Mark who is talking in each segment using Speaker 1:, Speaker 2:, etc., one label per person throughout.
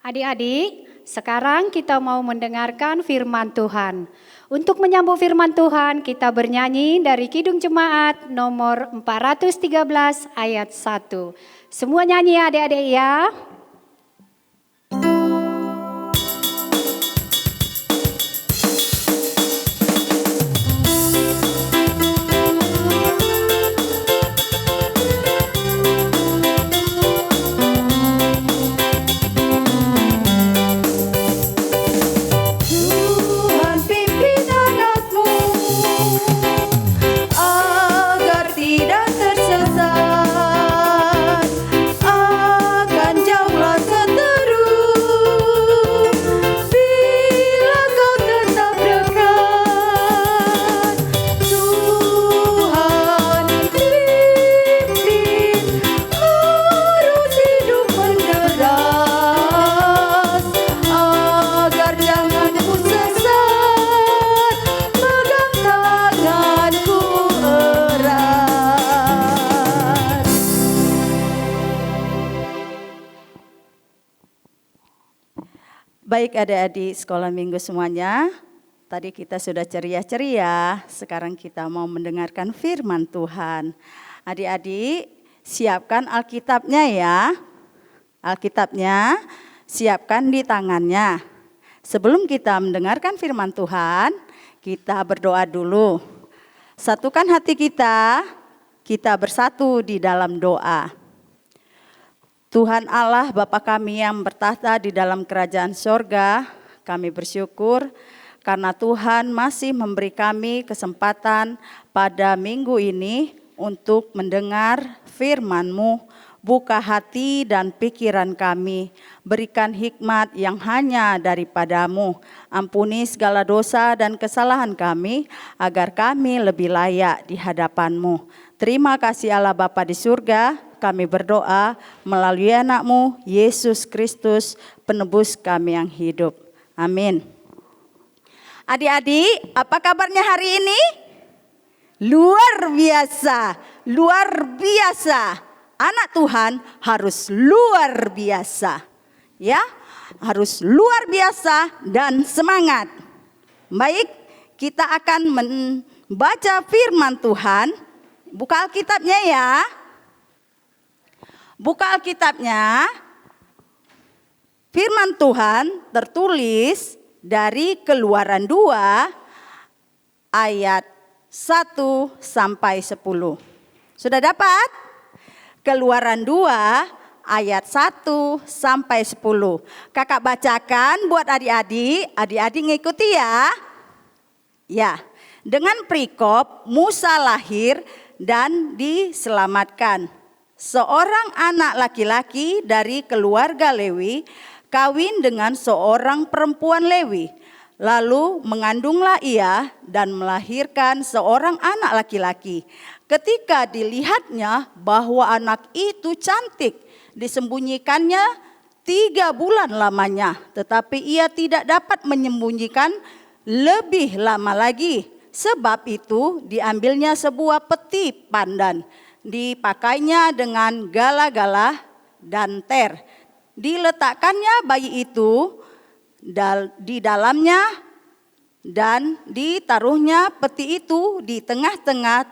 Speaker 1: Adik-adik, sekarang kita mau mendengarkan firman Tuhan. Untuk menyambut firman Tuhan, kita bernyanyi dari Kidung Jemaat nomor 413 ayat 1. Semua nyanyi adik-adik ya.
Speaker 2: Baik adik-adik sekolah minggu semuanya, tadi kita sudah ceria-ceria, sekarang kita mau mendengarkan firman Tuhan. Adik-adik siapkan Alkitabnya ya, Alkitabnya siapkan di tangannya. Sebelum kita mendengarkan firman Tuhan, kita berdoa dulu. Satukan hati kita bersatu di dalam doa. Tuhan Allah Bapa kami yang bertahta di dalam kerajaan sorga, kami bersyukur karena Tuhan masih memberi kami kesempatan pada minggu ini untuk mendengar firman-Mu. Buka hati dan pikiran kami, berikan hikmat yang hanya daripada-Mu. Ampuni segala dosa dan kesalahan kami, agar kami lebih layak di hadapan-Mu. Terima kasih Allah Bapa di surga, kami berdoa melalui anak-Mu, Yesus Kristus, penebus kami yang hidup. Amin. Adik-adik, apa kabarnya hari ini? Luar biasa, luar biasa. Anak Tuhan harus luar biasa. Ya, harus luar biasa dan semangat. Baik, kita akan membaca firman Tuhan. Buka Alkitabnya ya. Buka Alkitabnya, firman Tuhan tertulis dari Keluaran 2 ayat 1 sampai 10. Sudah dapat? Keluaran 2 ayat 1 sampai 10. Kakak bacakan buat adik-adik, adik-adik ngikuti ya. Ya, dengan perikop Musa lahir dan diselamatkan. Seorang anak laki-laki dari keluarga Lewi kawin dengan seorang perempuan Lewi. Lalu mengandunglah ia dan melahirkan seorang anak laki-laki. Ketika dilihatnya bahwa anak itu cantik, disembunyikannya 3 bulan lamanya. Tetapi ia tidak dapat menyembunyikan lebih lama lagi. Sebab itu diambilnya sebuah peti pandan, dipakainya dengan gala-gala dan ter. Diletakkannya bayi itu di dalamnya dan ditaruhnya peti itu di tengah-tengah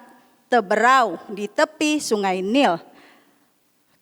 Speaker 2: teberau di tepi sungai Nil.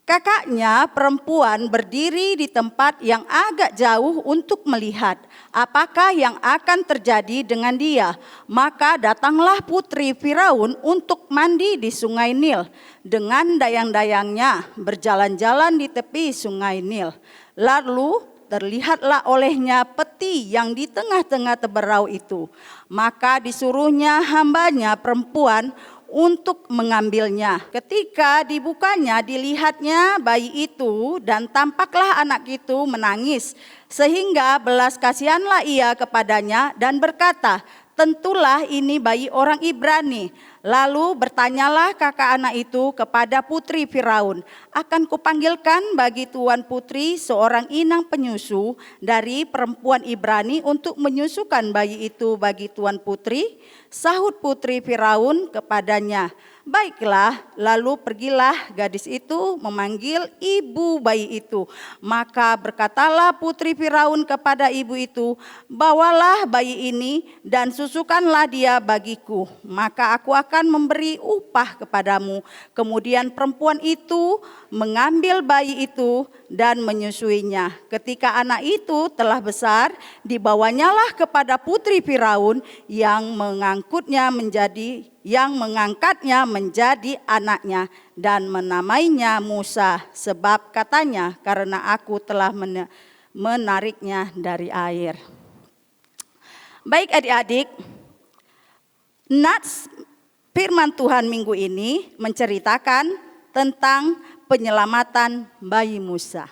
Speaker 2: Kakaknya perempuan berdiri di tempat yang agak jauh untuk melihat apakah yang akan terjadi dengan dia. Maka datanglah putri Firaun untuk mandi di sungai Nil dengan dayang-dayangnya berjalan-jalan di tepi sungai Nil. Lalu terlihatlah olehnya peti yang di tengah-tengah teberau itu. Maka disuruhnya hambanya perempuan untuk mengambilnya. Ketika dibukanya, dilihatnya bayi itu dan tampaklah anak itu menangis. Sehingga belas kasihanlah ia kepadanya dan berkata, tentulah ini bayi orang Ibrani. Lalu bertanyalah kakak anak itu kepada putri Firaun, akan kupanggilkan bagi tuan putri seorang inang penyusu dari perempuan Ibrani untuk menyusukan bayi itu bagi tuan putri. Sahut putri Firaun kepadanya, Baiklah, lalu pergilah gadis itu memanggil ibu bayi itu. Maka berkatalah putri Firaun kepada ibu itu, bawalah bayi ini dan susukanlah dia bagiku, maka aku akan memberi upah kepadamu. Kemudian perempuan itu mengambil bayi itu dan menyusuinya. Ketika anak itu telah besar, dibawanyalah kepada putri Firaun yang mengangkatnya menjadi anaknya dan menamainya Musa, sebab katanya, karena aku telah menariknya dari air. Baik adik-adik, nats firman Tuhan minggu ini menceritakan tentang penyelamatan bayi Musa.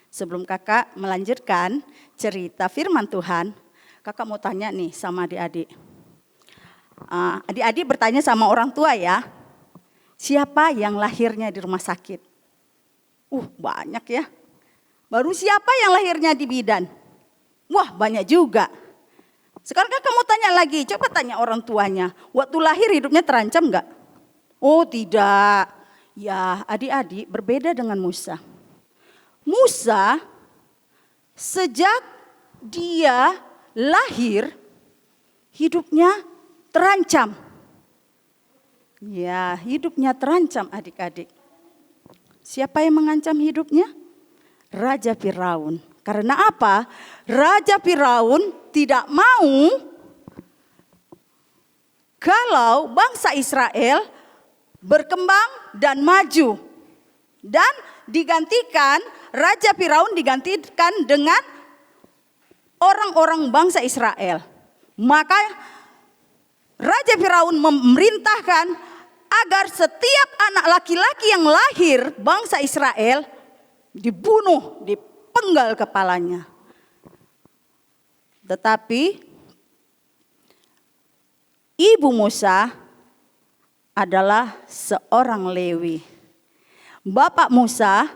Speaker 2: Sebelum kakak melanjutkan cerita firman Tuhan, kakak mau tanya nih sama adik-adik. Adik-adik bertanya sama orang tua ya, siapa yang lahirnya di rumah sakit? Banyak ya. Baru siapa yang lahirnya di bidan? Wah, banyak juga. Sekarang kakak mau tanya lagi, coba tanya orang tuanya, waktu lahir hidupnya terancam enggak? Oh tidak. Ya adik-adik, berbeda dengan Musa. Musa sejak dia lahir hidupnya terancam. Ya, hidupnya terancam adik-adik. Siapa yang mengancam hidupnya? Raja Firaun. Karena apa? Raja Firaun tidak mau kalau bangsa Israel berkembang dan maju. Dan digantikan, Raja Firaun digantikan dengan orang-orang bangsa Israel. Maka Raja Firaun memerintahkan agar setiap anak laki-laki yang lahir bangsa Israel dibunuh, dipenggal kepalanya. Tetapi ibu Musa adalah seorang Lewi. Bapak Musa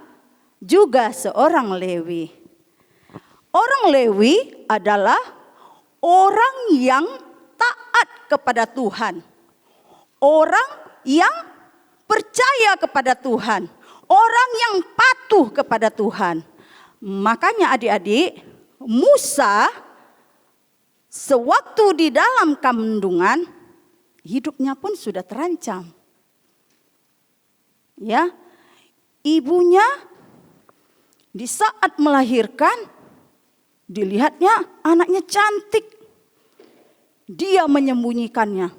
Speaker 2: juga seorang Lewi. Orang Lewi adalah orang yang taat kepada Tuhan. Orang yang percaya kepada Tuhan. Orang yang patuh kepada Tuhan. Makanya adik-adik, Musa sewaktu di dalam kandungan, hidupnya pun sudah terancam. Ya, ibunya di saat melahirkan, dilihatnya anaknya cantik. Dia menyembunyikannya.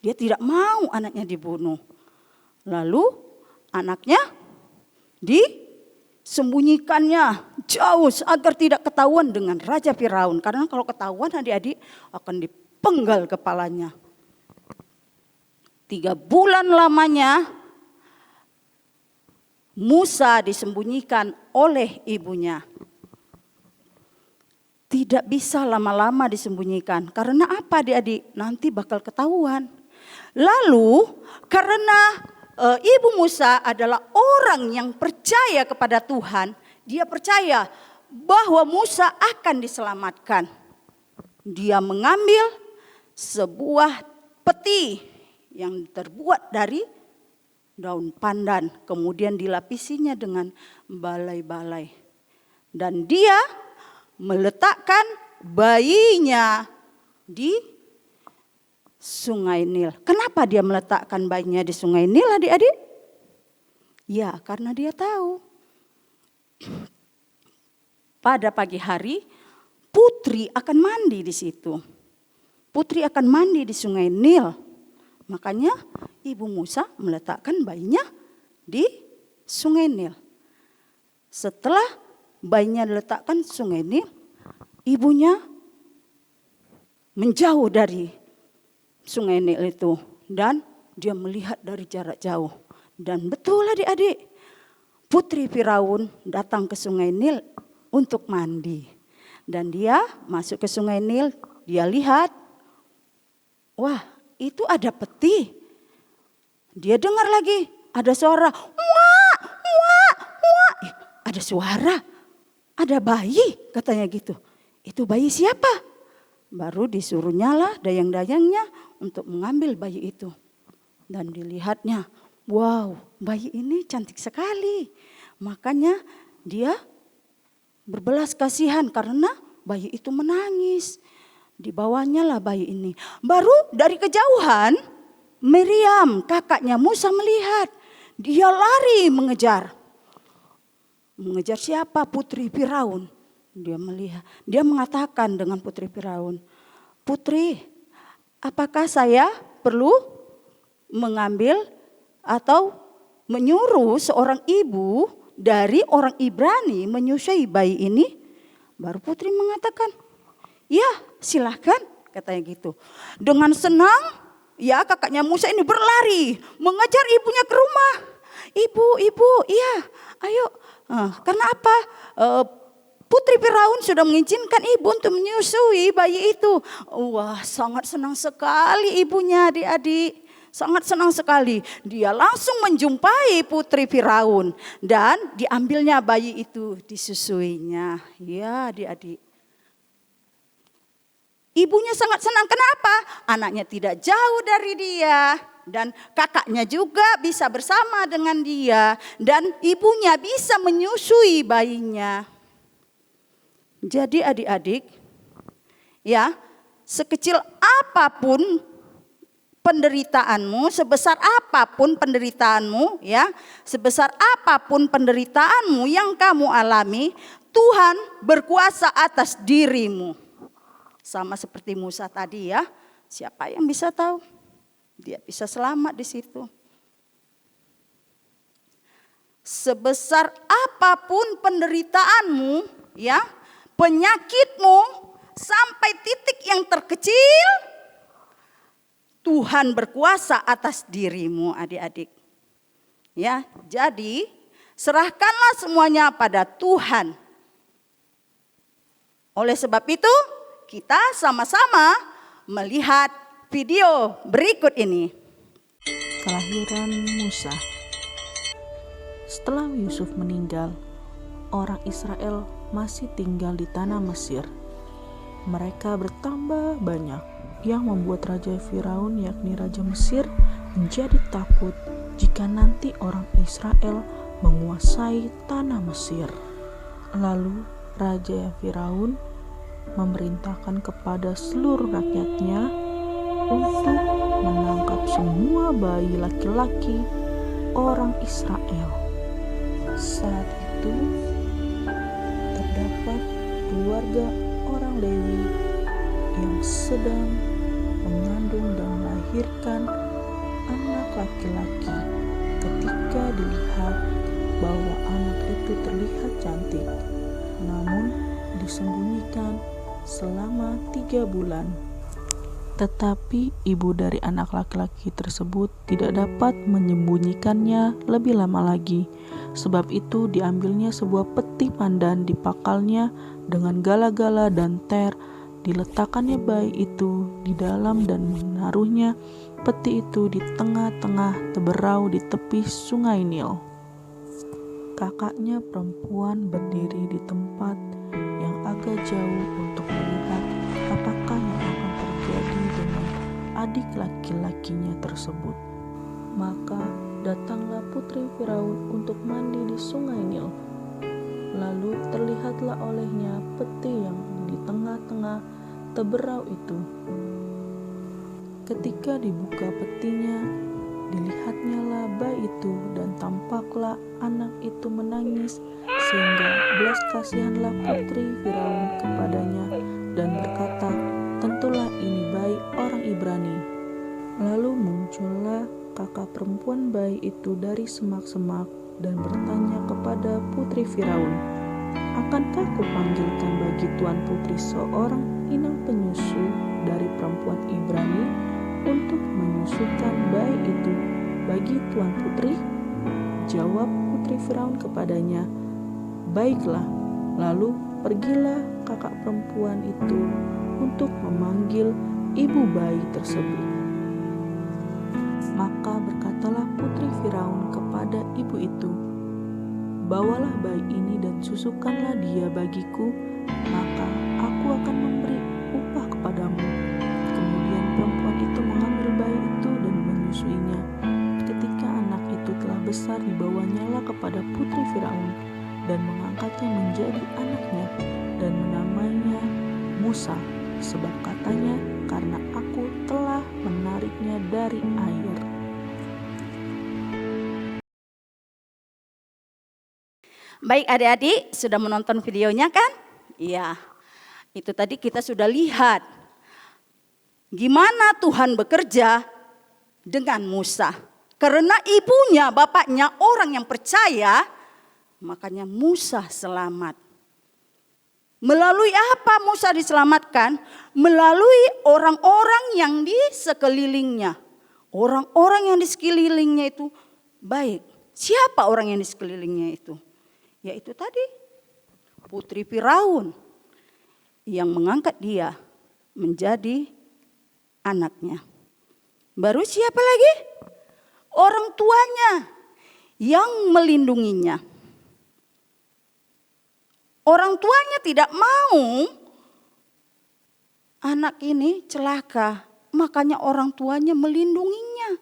Speaker 2: Dia tidak mau anaknya dibunuh. Lalu anaknya disembunyikannya jauh agar tidak ketahuan dengan Raja Firaun. Karena kalau ketahuan adik-adik akan dipenggal kepalanya. 3 bulan lamanya Musa disembunyikan oleh ibunya. Tidak bisa lama-lama disembunyikan. Karena apa adik-adik? Nanti bakal ketahuan. Lalu karena ibu Musa adalah orang yang percaya kepada Tuhan. Dia percaya bahwa Musa akan diselamatkan. Dia mengambil sebuah peti yang terbuat dari daun pandan. Kemudian dilapisinya dengan balai-balai. Dan dia meletakkan bayinya di Sungai Nil. Kenapa dia meletakkan bayinya di Sungai Nil adik-adik? Ya, karena dia tahu pada pagi hari putri akan mandi di situ. Putri akan mandi di Sungai Nil. Makanya ibu Musa meletakkan bayinya di Sungai Nil. Setelah bayinya diletakkan di Sungai Nil, ibunya menjauh dari Sungai Nil itu dan dia melihat dari jarak jauh. Dan betul adik-adik, putri Firaun datang ke Sungai Nil untuk mandi. Dan dia masuk ke Sungai Nil, dia lihat, wah itu ada peti. Dia dengar lagi, ada suara, wah, wah, wah. Ada suara, ada bayi katanya gitu. Itu bayi siapa? Baru disuruh nyala dayang-dayangnya untuk mengambil bayi itu. Dan dilihatnya, wow, bayi ini cantik sekali. Makanya dia berbelas kasihan karena bayi itu menangis. Dibawanya lah bayi ini. Baru dari kejauhan Miriam, kakaknya Musa melihat. Dia lari mengejar. Mengejar siapa? Putri Firaun. Dia mengatakan dengan putri Firaun, "Putri, apakah saya perlu mengambil atau menyuruh seorang ibu dari orang Ibrani menyusui bayi ini?" Baru putri mengatakan, "Ya, silahkan," katanya gitu. Dengan senang, ya kakaknya Musa ini berlari mengejar ibunya ke rumah. Ibu, iya, ayo. Karena apa? Putri Firaun sudah mengizinkan ibu untuk menyusui bayi itu. Wah, sangat senang sekali ibunya, adik-adik. Sangat senang sekali. Dia langsung menjumpai putri Firaun dan diambilnya bayi itu, disusuinya. Ya, adik-adik. Ibunya sangat senang. Kenapa? Anaknya tidak jauh dari dia. Dan kakaknya juga bisa bersama dengan dia. Dan ibunya bisa menyusui bayinya. Jadi adik-adik, ya, sekecil apapun penderitaanmu, sebesar apapun penderitaanmu, ya, sebesar apapun penderitaanmu yang kamu alami, Tuhan berkuasa atas dirimu. Sama seperti Musa tadi, ya. Siapa yang bisa tahu? Dia bisa selamat di situ. Sebesar apapun penderitaanmu, ya, penyakitmu sampai titik yang terkecil, Tuhan berkuasa atas dirimu, adik-adik. Ya, jadi serahkanlah semuanya pada Tuhan. Oleh sebab itu, kita sama-sama melihat video berikut ini.
Speaker 3: Kelahiran Musa. Setelah Yusuf meninggal, orang Israel masih tinggal di tanah Mesir. Mereka bertambah banyak, yang membuat Raja Firaun yakni Raja Mesir menjadi takut jika nanti orang Israel menguasai tanah Mesir. Lalu Raja Firaun memerintahkan kepada seluruh rakyatnya untuk menangkap semua bayi laki-laki orang Israel. Saat itu terdapat keluarga orang Lewi yang sedang mengandung dan melahirkan anak laki-laki. Ketika dilihat bahwa anak itu terlihat cantik, namun disembunyikan selama 3 bulan. Tetapi ibu dari anak laki-laki tersebut tidak dapat menyembunyikannya lebih lama lagi. Sebab itu diambilnya sebuah peti pandan, dipakalnya dengan gala-gala dan ter, diletakkannya bayi itu di dalam dan menaruhnya peti itu di tengah-tengah teberau di tepi sungai Nil. Kakaknya perempuan berdiri di tempat yang agak jauh untuk melihat apakah yang akan terjadi dengan adik laki-lakinya tersebut. Maka datanglah putri Firaun untuk mandi di sungai Nil. Lalu terlihatlah olehnya peti yang di tengah-tengah teberau itu. Ketika dibuka petinya, dilihatnya lah bayi itu dan tampaklah anak itu menangis, sehingga belas kasihanlah putri Firaun kepadanya dan berkata, "Tentulah ini bayi orang Ibrani." Lalu muncullah kakak perempuan bayi itu dari semak-semak dan bertanya kepada putri Firaun, "Akankah kupanggilkan bagi tuan putri seorang inang penyusu dari perempuan Ibrani untuk menyusukan bayi itu bagi tuan putri?" Jawab putri Firaun kepadanya, "Baiklah." Lalu pergilah kakak perempuan itu untuk memanggil ibu bayi tersebut. Maka berkatalah putri Firaun kepada ibu itu, "Bawalah bayi ini dan susukanlah dia bagiku, maka aku akan memberi upah kepadamu." Kemudian perempuan itu mengambil bayi itu dan menyusuinya. besar dibawanyalah kepada putri Firaun dan mengangkatnya menjadi anaknya dan menamainya Musa, sebab katanya, karena aku telah menariknya dari air.
Speaker 2: Baik adik-adik, sudah menonton videonya kan? Iya, itu tadi kita sudah lihat gimana Tuhan bekerja dengan Musa. Karena ibunya, bapaknya orang yang percaya, makanya Musa selamat. Melalui apa Musa diselamatkan? Melalui orang-orang yang di sekelilingnya. Orang-orang yang di sekelilingnya itu baik. Siapa orang yang di sekelilingnya itu? Yaitu tadi putri Firaun yang mengangkat dia menjadi anaknya. Baru siapa lagi? Orang tuanya yang melindunginya. Orang tuanya tidak mau anak ini celaka, makanya orang tuanya melindunginya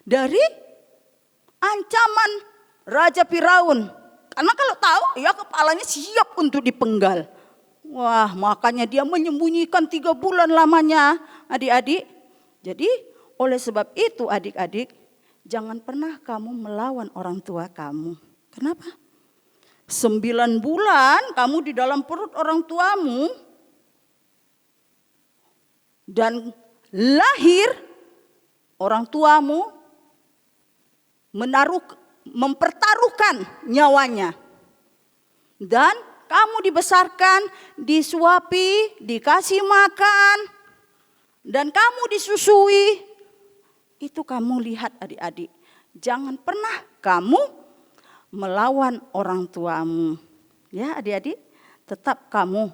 Speaker 2: dari ancaman Raja Firaun. Karena kalau tahu, ya kepalanya siap untuk dipenggal. Wah, makanya dia menyembunyikan 3 bulan lamanya, adik-adik. Jadi, oleh sebab itu adik-adik, jangan pernah kamu melawan orang tua kamu. Kenapa? 9 bulan kamu di dalam perut orang tuamu dan lahir orang tuamu mempertaruhkan nyawanya. Dan kamu dibesarkan, disuapi, dikasih makan, dan kamu disusui. Itu kamu lihat adik-adik. Jangan pernah kamu melawan orang tuamu. Ya adik-adik, tetap kamu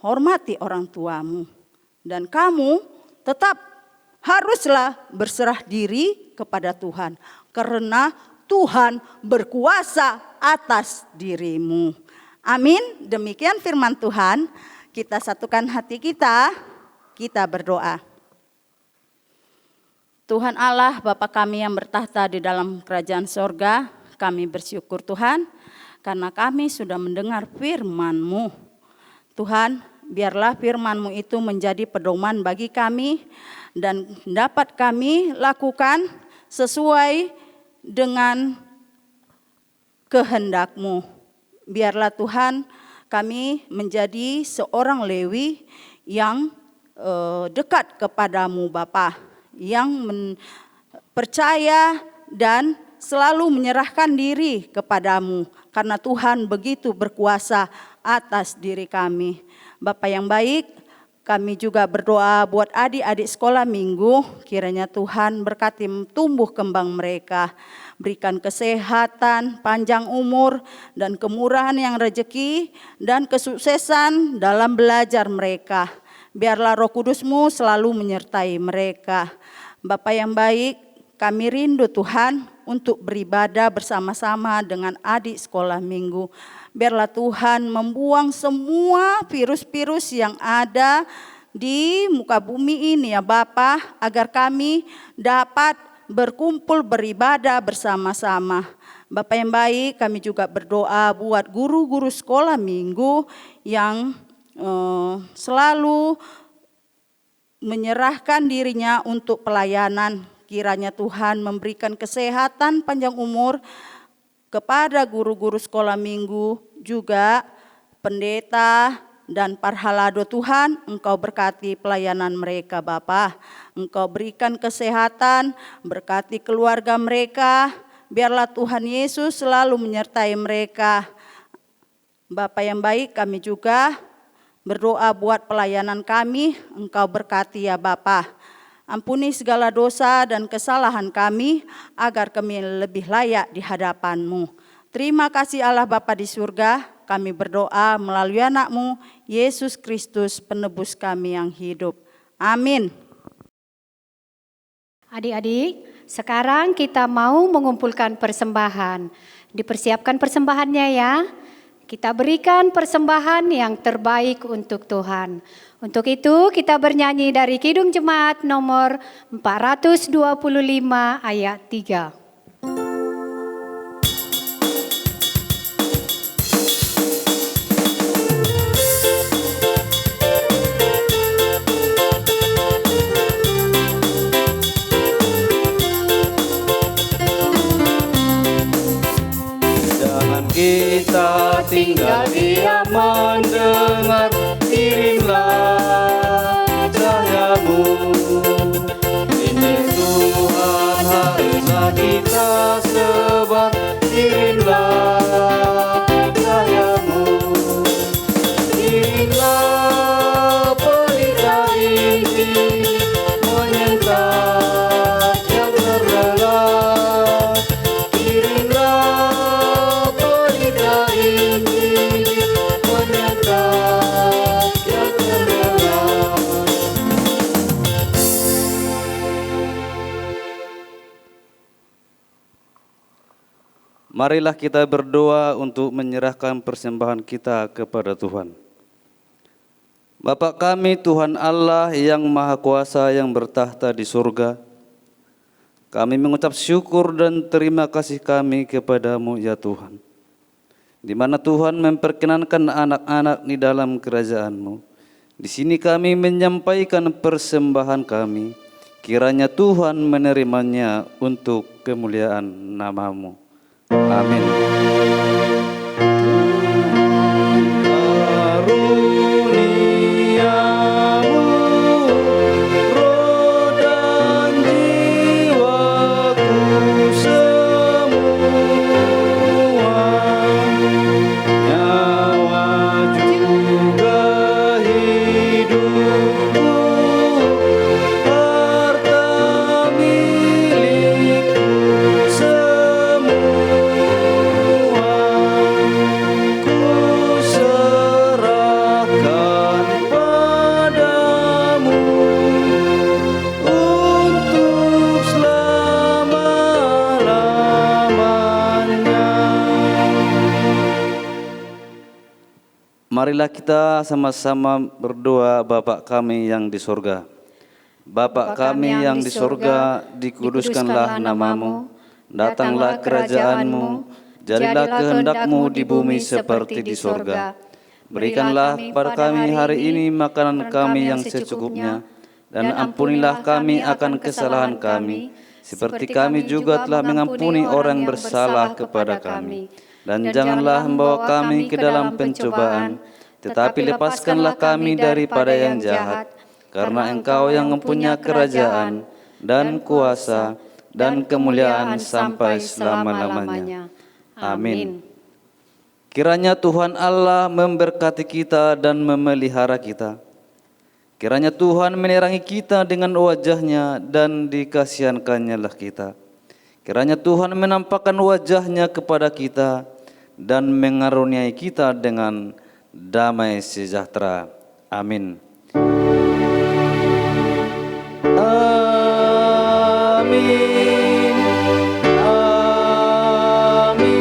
Speaker 2: hormati orang tuamu. Dan kamu tetap haruslah berserah diri kepada Tuhan. Karena Tuhan berkuasa atas dirimu. Amin. Demikian firman Tuhan. Kita satukan hati kita berdoa. Tuhan Allah, Bapa kami yang bertahta di dalam kerajaan sorga, kami bersyukur Tuhan, karena kami sudah mendengar firman-Mu. Tuhan, biarlah firman-Mu itu menjadi pedoman bagi kami, dan dapat kami lakukan sesuai dengan kehendak-Mu. Biarlah Tuhan kami menjadi seorang Lewi yang dekat kepadamu Bapa, yang percaya dan selalu menyerahkan diri kepadamu, karena Tuhan begitu berkuasa atas diri kami. Bapa yang baik, kami juga berdoa buat adik-adik sekolah minggu, kiranya Tuhan berkati tumbuh kembang mereka, berikan kesehatan, panjang umur, dan kemurahan yang rezeki, dan kesuksesan dalam belajar mereka. Biarlah Roh Kudus-Mu selalu menyertai mereka. Bapa yang baik, kami rindu Tuhan untuk beribadah bersama-sama dengan adik sekolah minggu. Biarlah Tuhan membuang semua virus-virus yang ada di muka bumi ini ya Bapa, agar kami dapat berkumpul beribadah bersama-sama. Bapa yang baik, kami juga berdoa buat guru-guru sekolah minggu yang selalu menyerahkan dirinya untuk pelayanan. Kiranya Tuhan memberikan kesehatan, panjang umur kepada guru-guru sekolah minggu, juga pendeta dan parhalado. Tuhan, Engkau berkati pelayanan mereka Bapa. Engkau berikan kesehatan, berkati keluarga mereka. Biarlah Tuhan Yesus selalu menyertai mereka. Bapa yang baik, kami juga berdoa buat pelayanan kami. Engkau berkati ya Bapa. Ampuni segala dosa dan kesalahan kami, agar kami lebih layak di hadapan-Mu. Terima kasih Allah Bapa di surga, kami berdoa melalui anak-Mu, Yesus Kristus penebus kami yang hidup. Amin.
Speaker 1: Adik-adik, sekarang kita mau mengumpulkan persembahan. Dipersiapkan persembahannya ya. Kita berikan persembahan yang terbaik untuk Tuhan. Untuk itu kita bernyanyi dari Kidung Jemaat nomor 425 ayat 3.
Speaker 4: dengar, kirimlah cahayamu. Injil Tuhan haruslah kita sebar, kirimlah cahayamu. Kirimlah pelita Injil menyentak yang terlelap. Kirimlah pelita Injil menyentak yang terlelap. Marilah kita berdoa untuk menyerahkan persembahan kita kepada Tuhan. Bapa kami Tuhan Allah yang Maha Kuasa yang bertahta di surga, kami mengucap syukur dan terima kasih kami kepadamu ya Tuhan, di mana Tuhan memperkenankan anak-anak di dalam kerajaan-Mu. Di sini kami menyampaikan persembahan kami, kiranya Tuhan menerimanya untuk kemuliaan nama-Mu. Amin. Karuniamu, roh dan jiwaku semua, nyawa juga hidupku, harta milikku semua, ku serahkan padamu untuk selama-lamanya. Marilah kita sama-sama berdoa. Bapa kami yang di surga, Bapa kami yang di surga, dikuduskanlah namamu, datanglah kerajaan-Mu, jadilah kehendak-Mu di bumi seperti di surga. Berikanlah kepada kami hari ini makanan kami yang secukupnya, dan ampunilah kami akan kesalahan kami, seperti kami juga telah mengampuni orang yang bersalah kepada kami. Dan janganlah membawa kami ke dalam pencobaan, tetapi lepaskanlah kami daripada yang jahat, karena Engkau yang mempunyai kerajaan dan kuasa dan kemuliaan sampai selama-lamanya. Amin. Kiranya Tuhan Allah memberkati kita dan memelihara kita. Kiranya Tuhan menerangi kita dengan wajah-Nya dan dikasihankan-Nya kita. Kiranya Tuhan menampakkan wajah-Nya kepada kita dan mengaruniai kita dengan damai sejahtera. Amin. Amin. Amin.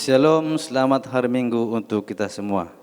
Speaker 4: Shalom, selamat hari Minggu untuk kita semua.